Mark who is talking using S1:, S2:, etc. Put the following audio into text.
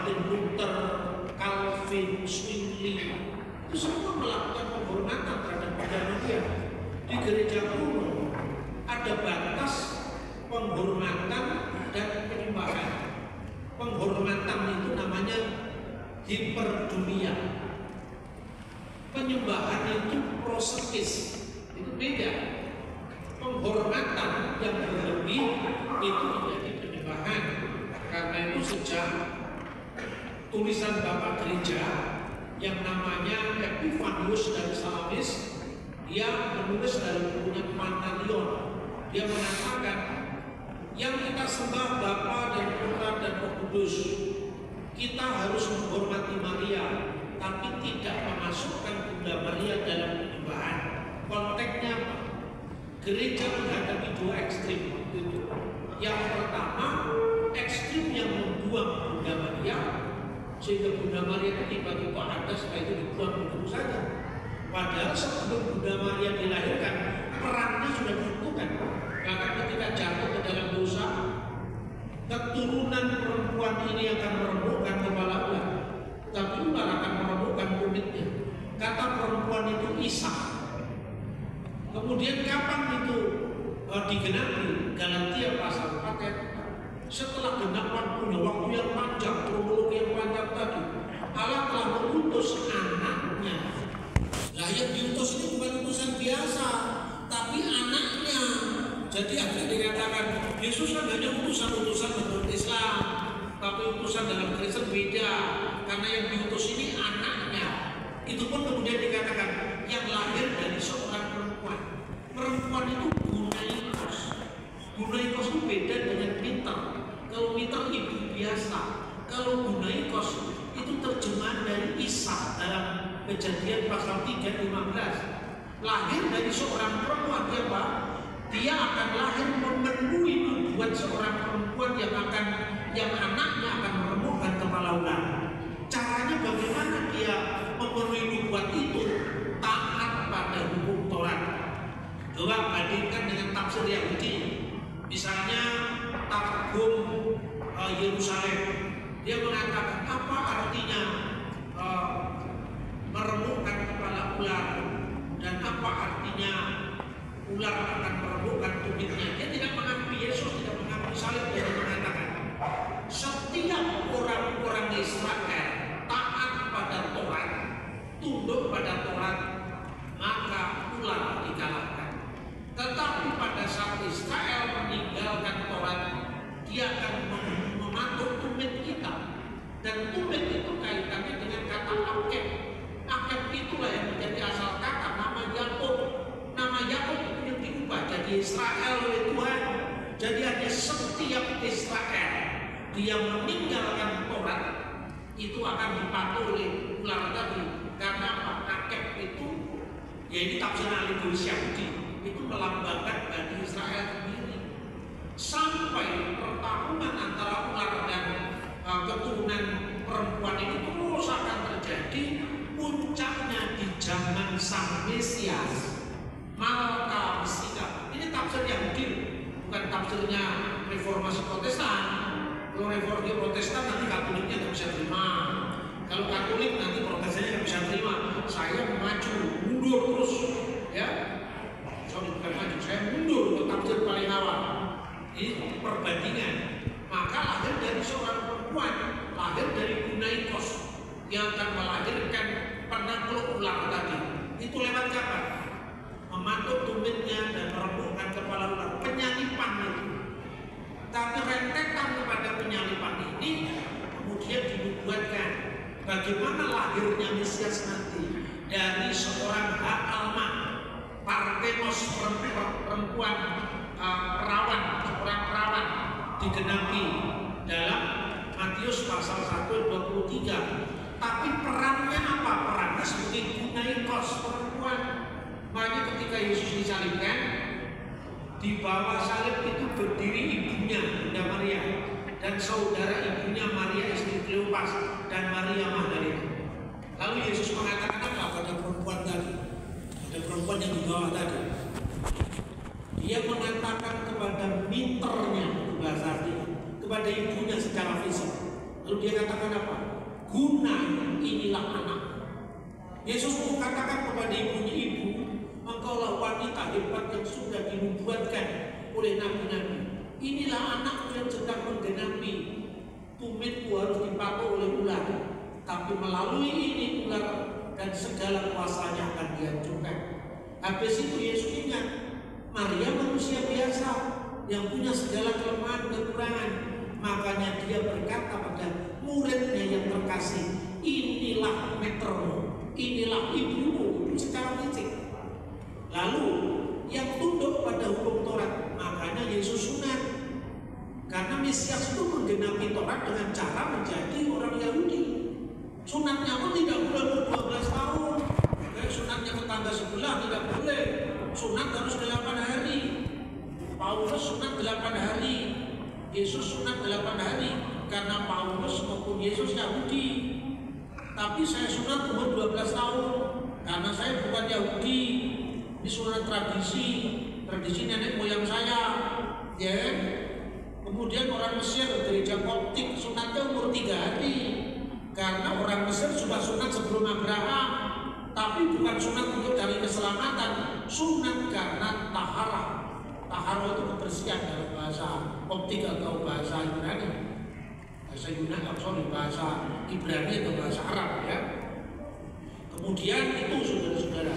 S1: Martin Luther, Calvin, Zwingli, itu semua melakukan penghormatan terhadap Bunda Maria. Di gereja kuno ada batas penghormatan dan penyembahan. Penghormatan itu namanya hiperdulia. Penyembahan itu prosetis, itu beda. Penghormatan yang berlebih itu menjadi penyembahan. Karena itu sejak tulisan Bapak Gereja yang namanya Epifanius dari Salamis, dia menulis dalam bukunya Pantaleon. Dia mengatakan yang kita sembah Bapa dan Putra dan Roh Kudus, kita harus menghormati Maria, tapi tidak memasukkan Bunda Maria dalam penyembahan. Konteksnya apa? Gereja menghadapi dua ekstrim waktu itu. Yang pertama, ekstrim yang membuang Bunda Maria, sehingga Bunda Maria tiba-tiba ada setelah itu dibuang begitu saja. Padahal sebelum Bunda Maria dilahirkan, perannya sudah ditentukan. Bahkan ketika jatuh ke dalam dosa, keturunan perempuan ini akan meremukkan kepala ular, tapi ular akan meremukkan kumitnya. Kata perempuan itu Isa. Kemudian kapan itu digenapi? Galatia pasal 4 ayat 4. Setelah genap waktunya, waktu yang panjang, kronologi yang panjang tadi, Allah telah mengutus anaknya. Lah yang diutus ini bukan utusan biasa, tapi anaknya. Jadi agak dikatakan Yesus kan hanya utusan-utusan menurut Islam, tapi utusan dalam Kristen beda. Karena yang diutus ini anaknya. Itu pun kemudian dikatakan yang lahir dari seorang perempuan. Perempuan itu gunaikos. Gunaikos itu beda dengan miter. Kalau miter ibu biasa, kalau gunaikos itu terjemahan dari Isa dalam Kejadian pasal 3:15. Lahir dari seorang perempuan, dia Pak, dia akan lahir memenuhi nubuat seorang perempuan yang anaknya akan meremukkan kepala ular. Caranya bagaimana dia memenuhi nubuat itu? Taat pada hukum Taurat. Coba bandingkan dengan tafsir Yahudi. Misalnya Targum Yerusalem, dia mengatakan apa artinya meremukkan kepala ular dan apa artinya ular akan meremukkan tumitnya. Dia tidak mengakui Yesus, tidak mengakui salib. Dia mengatakan setiap orang-orang Israel taat pada Taurat, tunduk pada Taurat, maka ular dikalahkan. Tetapi pada saat Israel meninggalkan Taurat, dia akan mematuk tumit kita. Dan tumit itu kaitannya dengan kata akeb. Akeb itulah yang menjadi asal kata nama Yakub. Nama Yakub itu yang diubah jadi Israel oleh Tuhan. Jadi hanya setiap Israel dia meninggalkan Taurat itu akan dipatuk oleh ular tadi. Karena apa? Akeb itu, ya ini tafsir alegoris Yahudi, itu melambangkan Bani Israel sendiri. Sampai pertarungan antara ular dan keturunan perempuan ini terus akan terjadi. Puncaknya di zaman Sang Mesias, Malka Mesias. Ini tafsir Yahudi, bukan tafsirnya Reformasi Protestan. Kalau Reformasi Protestan nanti Katoliknya tidak bisa terima. Kalau Katolik nanti Protestannya tidak bisa terima. Saya maju, mundur terus, ya. Sorry, bukan maju, saya mundur ke tafsir paling awal. Ini perbandingan. Maka lahir dari seorang perempuan, lahir dari Gunaikos yang akan melahirkan penakluk ular tadi. Itu lewat kapan? Mematuk tumitnya dan meremukkan kepala ular. Penyalipan itu. Tapi rentetan kepada penyalipan ini kemudian dibuatkan bagaimana lahirnya Mesias nanti dari seorang Ha'alma, Parthenos, perempuan perawan, seorang perawan, digenapi dalam Matius pasal 1:23. Tapi perannya apa? Perannya sebagai Gunaikos, perempuan. Makanya ketika Yesus disalibkan, di bawah salib itu berdiri ibunya Bunda Maria dan saudara ibunya Maria istri Kleopas dan Maria Magdalena. Lalu Yesus mengatakan apa pada perempuan tadi? Ada perempuan yang di bawah tadi. Dia mengatakan kepada miternya, bahasa artinya, kepada ibunya secara fisik, Lalu dia katakan apa? Guna inilah anak. Yesus mau katakan kepada ibunya, ibu, engkaulah wanita hebat yang sudah dinubuatkan oleh nabi-nabi. Inilah anakku yang sedang menggenapi. Tumitku harus dipaku oleh ular, tapi melalui ini ular dan segala kuasanya akan dihancurkan. Habis itu Yesus ingat, Maria manusia biasa yang punya segala kelemahan dan kekurangan. Makanya dia berkata pada muridnya yang terkasih, inilah metermu, inilah ibumu, itu secara fisik. Lalu yang tunduk pada hukum Taurat, makanya Yesus sunat. Karena Mesias itu menggenapi Taurat dengan cara menjadi orang Yahudi. Sunatnya pun tidak boleh umur 12 tahun. Sunatnya tetangga sebelah tidak boleh. Sunat harus 8 hari. Paulus sunat 8 hari. Yesus sunat 8 hari. Karena Paulus maupun Yesus Yahudi. Tapi saya sunat umur 12 tahun. Karena saya bukan Yahudi. Ini sunat tradisi nenek moyang saya. Ya. Kemudian orang Mesir, gereja Koptik, sunatnya umur 3 hari. Karena orang Mesir sudah sunat sebelum Abraham. Tapi bukan sunat untuk dari keselamatan, sunat karena taharah. Taharah itu kebersihan dalam bahasa Koptik atau bahasa Yunani. Bahasa Ibrani atau bahasa Arab ya. Kemudian itu saudara-saudara,